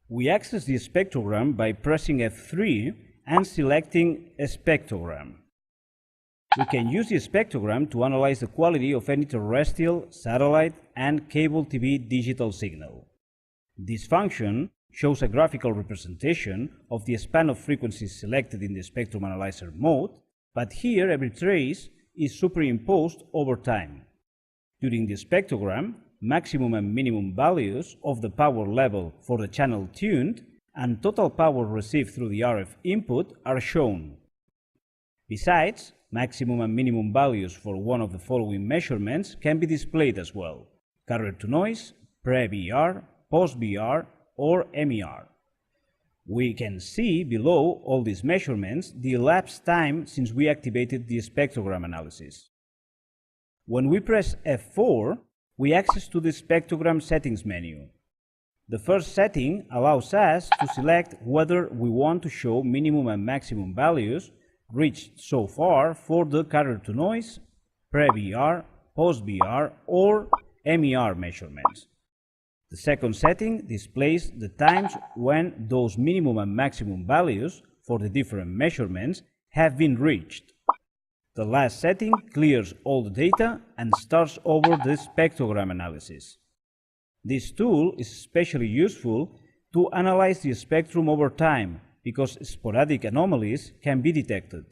We access the spectrogram by pressing F3 and selecting a spectrogram. We can use the spectrogram to analyze the quality of any terrestrial, satellite, and cable TV digital signal. This function shows a graphical representation of the span of frequencies selected in the spectrum analyzer mode, but here every trace is superimposed over time. During the spectrogram, maximum and minimum values of the power level for the channel tuned and total power received through the RF input are shown. Besides, maximum and minimum values for one of the following measurements can be displayed as well: carrier to noise, pre-BR, post-BR, or MER. We can see below all these measurements the elapsed time since we activated the spectrogram analysis. When we press F4, we access to the spectrogram settings menu. The first setting allows us to select whether we want to show minimum and maximum values reached so far for the carrier to noise, pre-BR, post-BR, or MER measurements. The second setting displays the times when those minimum and maximum values for the different measurements have been reached. The last setting clears all the data and starts over the spectrogram analysis. This tool is especially useful to analyze the spectrum over time because sporadic anomalies can be detected.